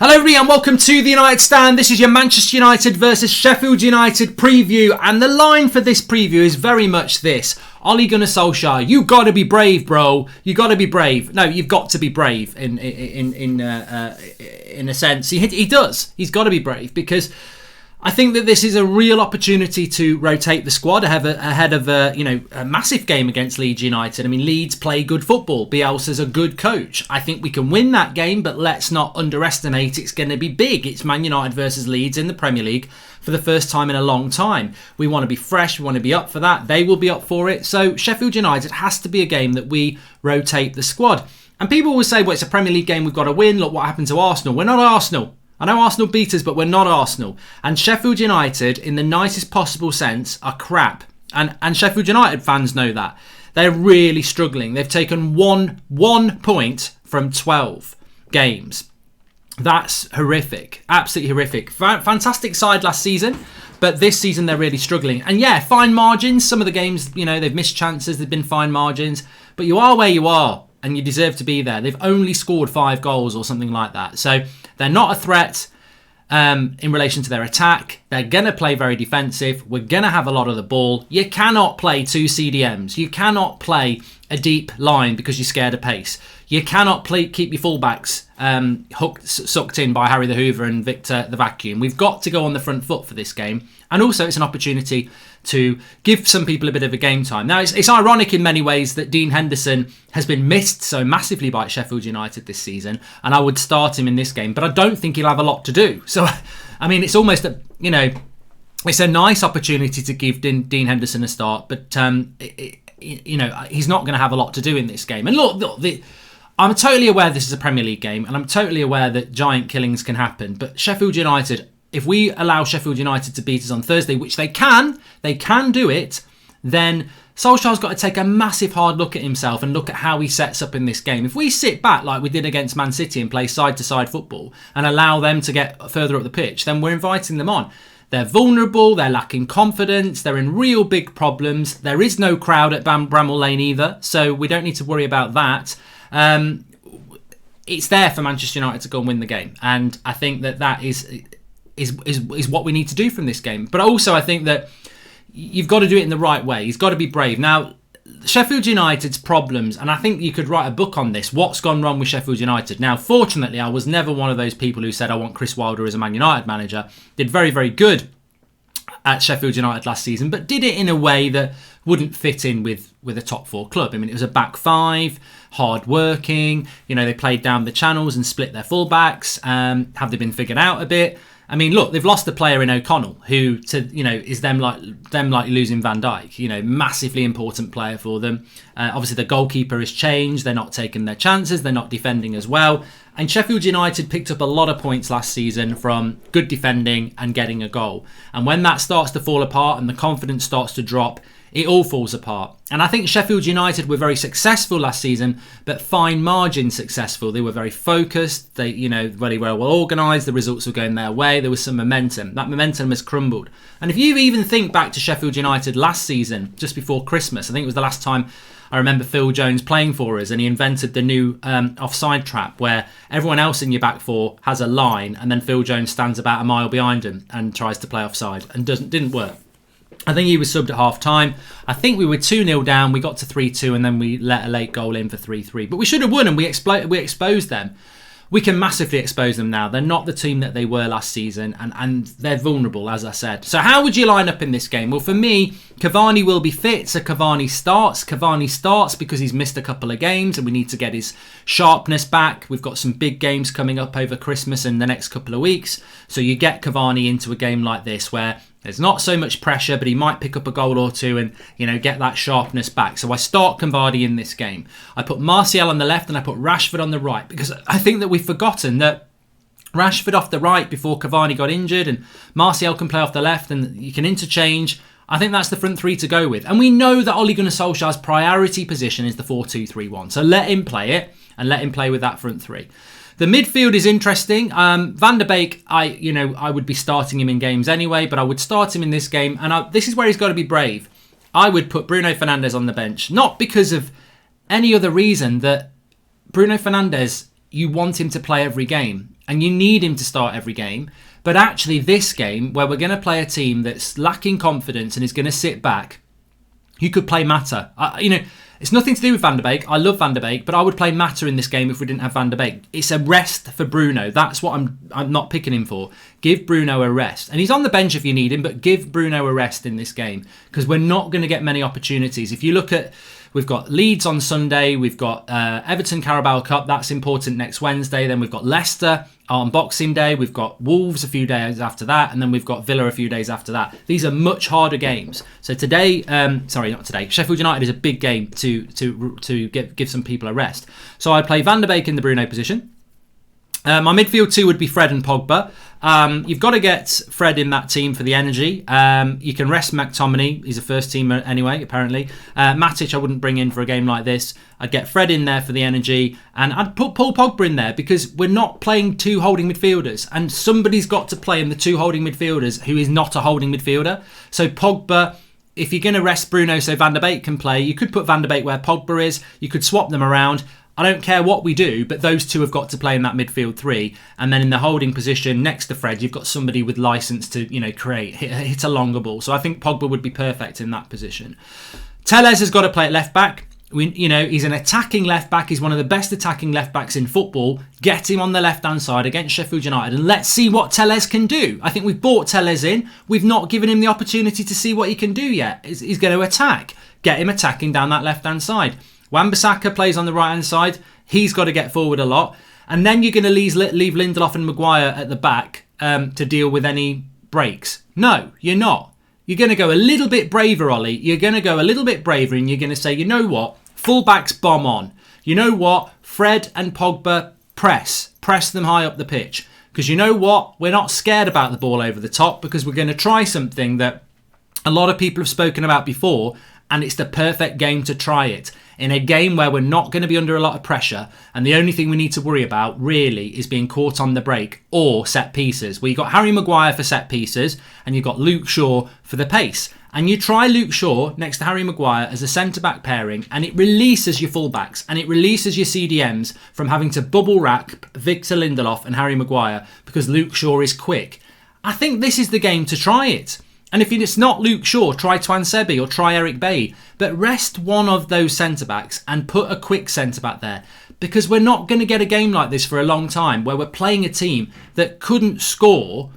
Hello everybody and welcome to the United Stand. This is your Manchester United versus Sheffield United preview, and the line for this preview is very much this. Ole Gunnar Solskjaer, you got to be brave, bro. You got to be brave. No, you've got to be brave in a sense. He does. He's got to be brave because I think that this is a real opportunity to rotate the squad ahead of a massive game against Leeds United. I mean, Leeds play good football. Bielsa's a good coach. I think we can win that game, but let's not underestimate it's going to be big. It's Man United versus Leeds in the Premier League for the first time in a long time. We want to be fresh. We want to be up for that. They will be up for it. So Sheffield United has to be a game that we rotate the squad. And people will say, well, it's a Premier League game. We've got to win. Look what happened to Arsenal. We're not Arsenal. I know Arsenal beat us, but we're not Arsenal. And Sheffield United, in the nicest possible sense, are crap. And Sheffield United fans know that. They're really struggling. They've taken one point from 12 games. That's horrific. Absolutely horrific. Fantastic side last season, but this season they're really struggling. And yeah, fine margins. Some of the games, they've missed chances. They've been fine margins. But you are where you are, and you deserve to be there. They've only scored 5 goals or something like that. So they're not a threat in relation to their attack. They're going to play very defensive. We're going to have a lot of the ball. You cannot play 2 CDMs. You cannot play a deep line because you're scared of pace. You cannot keep your fullbacks sucked in by Harry the Hoover and Victor the Vacuum. We've got to go on the front foot for this game. And also it's an opportunity to give some people a bit of a game time. Now, it's ironic in many ways that Dean Henderson has been missed so massively by Sheffield United this season, and I would start him in this game, but I don't think he'll have a lot to do. So, I mean, it's almost, it's a nice opportunity to give Dean Henderson a start, but, he's not going to have a lot to do in this game. And look, I'm totally aware this is a Premier League game, and I'm totally aware that giant killings can happen, but Sheffield United, if we allow Sheffield United to beat us on Thursday, which they can do it, then Solskjaer's got to take a massive hard look at himself and look at how he sets up in this game. If we sit back like we did against Man City and play side-to-side football and allow them to get further up the pitch, then we're inviting them on. They're vulnerable, they're lacking confidence, they're in real big problems. There is no crowd at Bramall Lane either, so we don't need to worry about that. It's there for Manchester United to go and win the game, and I think that is what we need to do from this game. But also I think that you've got to do it in the right way. He's got to be brave. Now, Sheffield United's problems, and I think you could write a book on this, what's gone wrong with Sheffield United. Now, fortunately, I was never one of those people who said I want Chris Wilder as a Man United manager. Did very, very good at Sheffield United last season, but did it in a way that wouldn't fit in with a top 4 club. I mean, it was a back 5, hard working, they played down the channels and split their fullbacks. Have they been figured out a bit? I mean, look, they've lost a player in O'Connell who, is them like losing Van Dijk. Massively important player for them. Obviously, the goalkeeper has changed. They're not taking their chances. They're not defending as well. And Sheffield United picked up a lot of points last season from good defending and getting a goal. And when that starts to fall apart and the confidence starts to drop, it all falls apart. And I think Sheffield United were very successful last season, but fine margin successful. They were very focused. They, very well organised. The results were going their way. There was some momentum. That momentum has crumbled. And if you even think back to Sheffield United last season, just before Christmas, I think it was the last time I remember Phil Jones playing for us, and he invented the new offside trap where everyone else in your back 4 has a line, and then Phil Jones stands about a mile behind him and tries to play offside, and didn't work. I think he was subbed at half-time. I think we were 2-0 down. We got to 3-2, and then we let a late goal in for 3-3. But we should have won, and we exposed them. We can massively expose them now. They're not the team that they were last season, and they're vulnerable, as I said. So how would you line up in this game? Well, for me, Cavani will be fit, so Cavani starts. Cavani starts because he's missed a couple of games, and we need to get his sharpness back. We've got some big games coming up over Christmas and the next couple of weeks. So you get Cavani into a game like this where there's not so much pressure, but he might pick up a goal or two and, get that sharpness back. So I start Cavani in this game. I put Martial on the left and I put Rashford on the right because I think that we've forgotten that Rashford off the right before Cavani got injured and Martial can play off the left and you can interchange. I think that's the front 3 to go with. And we know that Ole Gunnar Solskjaer's priority position is the 4-2-3-1. So let him play it and let him play with that front 3. The midfield is interesting. Van der Beek, I would be starting him in games anyway, but I would start him in this game. And this is where he's got to be brave. I would put Bruno Fernandes on the bench, not because of any other reason that Bruno Fernandes, you want him to play every game. and you need him to start every game. But actually this game, where we're going to play a team that's lacking confidence and is going to sit back, you could play Mata. It's nothing to do with Van der Beek. I love Van der Beek, but I would play Mata in this game if we didn't have Van der Beek. It's a rest for Bruno. That's what I'm not picking him for. Give Bruno a rest. And he's on the bench if you need him, but give Bruno a rest in this game, because we're not going to get many opportunities. If you look at, we've got Leeds on Sunday, we've got Everton Carabao Cup, that's important next Wednesday, then we've got Leicester on Boxing Day, we've got Wolves a few days after that, and then we've got Villa a few days after that. These are much harder games. So today, Sheffield United is a big game to give some people a rest. So I play Van der Beek in the Bruno position. My midfield two would be Fred and Pogba. You've got to get Fred in that team for the energy. You can rest McTominay. He's a first teamer anyway, apparently. Matic I wouldn't bring in for a game like this. I'd get Fred in there for the energy. And I'd put Paul Pogba in there because we're not playing two holding midfielders. And somebody's got to play in the two holding midfielders who is not a holding midfielder. So Pogba, if you're going to rest Bruno so Van der Beek can play, you could put Van der Beek where Pogba is. You could swap them around. I don't care what we do, but those two have got to play in that midfield three. And then in the holding position next to Fred, you've got somebody with license to, hit a longer ball. So I think Pogba would be perfect in that position. Telles has got to play at left back. He's an attacking left back. He's one of the best attacking left backs in football. Get him on the left-hand side against Sheffield United and let's see what Telles can do. I think we've brought Telles in. We've not given him the opportunity to see what he can do yet. He's going to attack. Get him attacking down that left-hand side. Wan-Bissaka plays on the right-hand side. He's got to get forward a lot. And then you're going to leave Lindelof and Maguire at the back to deal with any breaks. No, you're not. You're going to go a little bit braver, Ollie. You're going to go a little bit braver and you're going to say, you know what? Fullbacks bomb on. You know what? Fred and Pogba press. Press them high up the pitch. Because you know what? We're not scared about the ball over the top because we're going to try something that a lot of people have spoken about before, and it's the perfect game to try it. In a game where we're not going to be under a lot of pressure, and the only thing we need to worry about really is being caught on the break or set pieces. Well, you've got Harry Maguire for set pieces and you've got Luke Shaw for the pace. And you try Luke Shaw next to Harry Maguire as a centre-back pairing, and it releases your fullbacks and it releases your CDMs from having to bubble wrap Victor Lindelof and Harry Maguire because Luke Shaw is quick. I think this is the game to try it. And if it's not Luke Shaw, try Twan Sebi or try Eric Bailly. But rest one of those centre-backs and put a quick centre-back there. Because we're not going to get a game like this for a long time where we're playing a team that couldn't score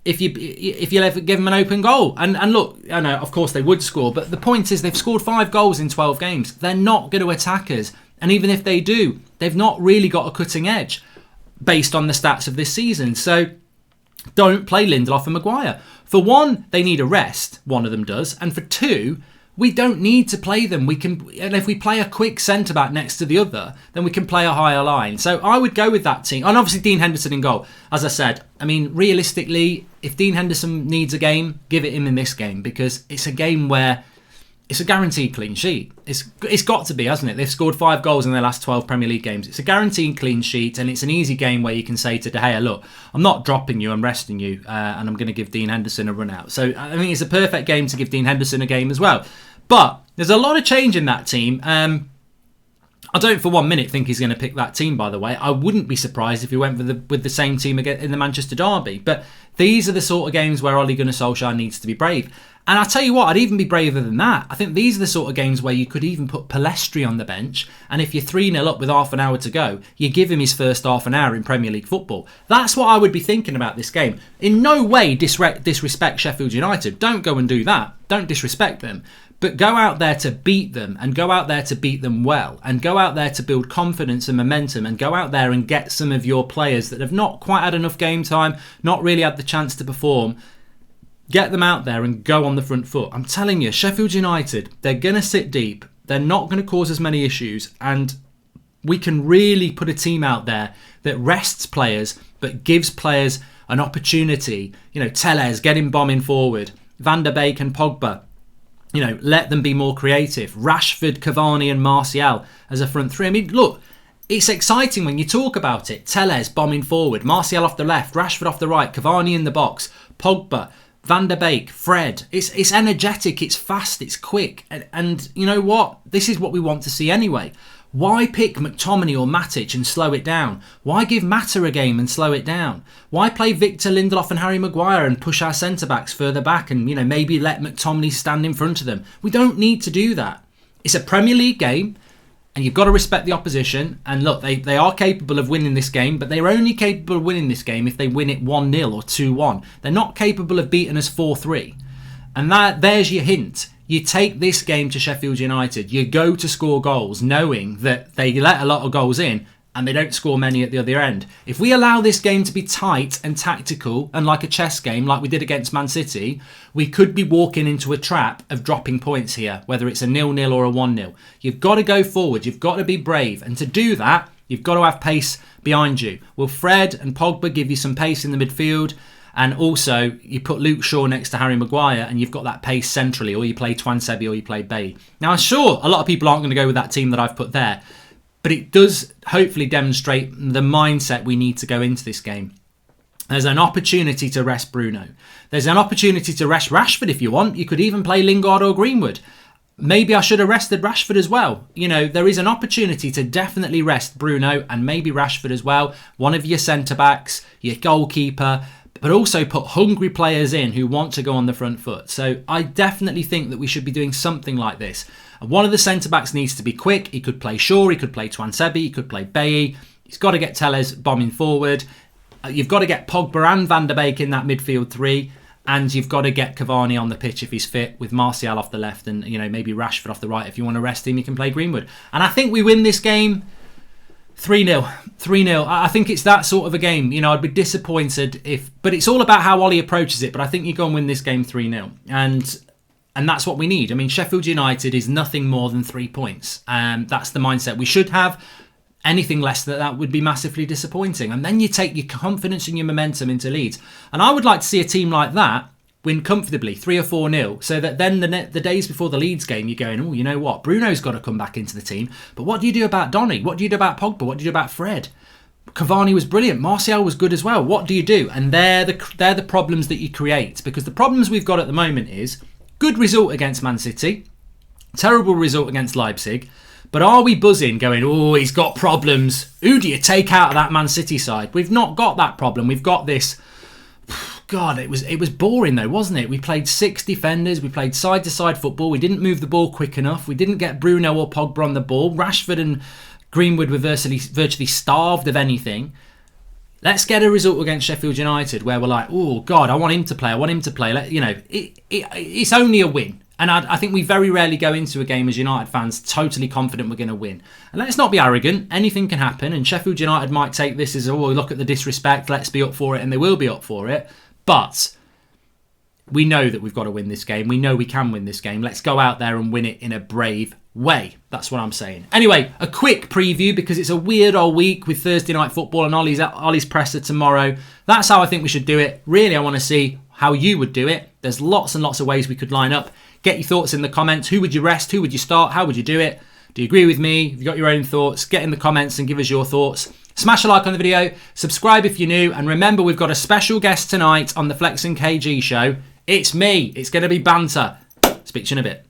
if you ever give them an open goal. And look, I know, of course they would score. But the point is they've scored 5 goals in 12 games. They're not going to attack us. And even if they do, they've not really got a cutting edge based on the stats of this season. So don't play Lindelof and Maguire. For one, they need a rest, one of them does. And for two, we don't need to play them. And if we play a quick centre-back next to the other, then we can play a higher line. So I would go with that team. And obviously Dean Henderson in goal. As I said, realistically, if Dean Henderson needs a game, give it him in this game. Because it's a game where it's a guaranteed clean sheet. It's got to be, hasn't it? They've scored 5 goals in their last 12 Premier League games. It's a guaranteed clean sheet, and it's an easy game where you can say to De Gea, look, I'm not dropping you, I'm resting you, and I'm going to give Dean Henderson a run out. So I think it's a perfect game to give Dean Henderson a game as well. But there's a lot of change in that team. I don't for 1 minute think he's going to pick that team, by the way. I wouldn't be surprised if he went with the same team again in the Manchester Derby. But these are the sort of games where Ole Gunnar Solskjaer needs to be brave. And I'll tell you what, I'd even be braver than that. I think these are the sort of games where you could even put Palestri on the bench, and if you're 3-0 up with half an hour to go, you give him his first half an hour in Premier League football. That's what I would be thinking about this game. In no way disrespect Sheffield United. Don't go and do that. Don't disrespect them. But go out there to beat them, and go out there to beat them well, and go out there to build confidence and momentum, and go out there and get some of your players that have not quite had enough game time, not really had the chance to perform. Get them out there and go on the front foot. I'm telling you, Sheffield United, they're going to sit deep. They're not going to cause as many issues. And we can really put a team out there that rests players, but gives players an opportunity. Telles, get him bombing forward. Van der Beek and Pogba, let them be more creative. Rashford, Cavani and Martial as a front three. Look, it's exciting when you talk about it. Telles bombing forward. Martial off the left. Rashford off the right. Cavani in the box. Pogba, Van der Beek, Fred. It's energetic, it's fast, it's quick. And you know what? This is what we want to see anyway. Why pick McTominay or Matic and slow it down? Why give Mata a game and slow it down? Why play Victor Lindelof and Harry Maguire and push our centre-backs further back and, maybe let McTominay stand in front of them? We don't need to do that. It's a Premier League game and you've got to respect the opposition. And look, they are capable of winning this game, but they're only capable of winning this game if they win it 1-0 or 2-1. They're not capable of beating us 4-3. And there's your hint. You take this game to Sheffield United. You go to score goals knowing that they let a lot of goals in and they don't score many at the other end. If we allow this game to be tight and tactical and like a chess game like we did against Man City, we could be walking into a trap of dropping points here, whether it's a 0-0 or a 1-0. You've got to go forward. You've got to be brave. And to do that, you've got to have pace behind you. Will Fred and Pogba give you some pace in the midfield? And also, you put Luke Shaw next to Harry Maguire and you've got that pace centrally, or you play Twansebi or you play Bailly. Now, I'm sure a lot of people aren't going to go with that team that I've put there, but it does hopefully demonstrate the mindset we need to go into this game. There's an opportunity to rest Bruno. There's an opportunity to rest Rashford if you want. You could even play Lingard or Greenwood. Maybe I should have rested Rashford as well. There is an opportunity to definitely rest Bruno and maybe Rashford as well. One of your centre-backs, your goalkeeper, but also put hungry players in who want to go on the front foot. So I definitely think that we should be doing something like this. And one of the centre-backs needs to be quick. He could play Shaw, he could play Twansebi, he could play Bailly. He's got to get Telles bombing forward. You've got to get Pogba and Van der Beek in that midfield three. And you've got to get Cavani on the pitch if he's fit, with Martial off the left and maybe Rashford off the right. If you want to rest him, you can play Greenwood. And I think we win this game 3-0. 3-0. I think it's that sort of a game. I'd be disappointed if... But it's all about how Ollie approaches it. But I think you go and win this game 3-0. And that's what we need. I mean, Sheffield United is nothing more than 3 points. That's the mindset we should have. Anything less than that would be massively disappointing. And then you take your confidence and your momentum into Leeds. And I would like to see a team like that win comfortably 3 or 4-0, so that then the days before the Leeds game, you're going, oh, you know what? Bruno's got to come back into the team. But what do you do about Donny? What do you do about Pogba? What do you do about Fred? Cavani was brilliant. Martial was good as well. What do you do? And they're the problems that you create. Because the problems we've got at the moment is good result against Man City, terrible result against Leipzig. But are we buzzing going, oh, he's got problems. Who do you take out of that Man City side? We've not got that problem. We've got this... God, it was boring though, wasn't it? We played 6 defenders. We played side-to-side football. We didn't move the ball quick enough. We didn't get Bruno or Pogba on the ball. Rashford and Greenwood were virtually starved of anything. Let's get a result against Sheffield United where we're like, oh, God, I want him to play. It's only a win. And I think we very rarely go into a game as United fans totally confident we're going to win. And let's not be arrogant. Anything can happen. And Sheffield United might take this as, oh, look at the disrespect. Let's be up for it. And they will be up for it. But we know that we've got to win this game. We know we can win this game. Let's go out there and win it in a brave way. That's what I'm saying. Anyway, a quick preview because it's a weird old week with Thursday night football and Ollie's presser tomorrow. That's how I think we should do it. Really, I want to see how you would do it. There's lots and lots of ways we could line up. Get your thoughts in the comments. Who would you rest? Who would you start? How would you do it? Do you agree with me? Have you got your own thoughts? Get in the comments and give us your thoughts. Smash a like on the video. Subscribe if you're new. And remember, we've got a special guest tonight on the Flex and KG show. It's me. It's going to be banter. Speak to you in a bit.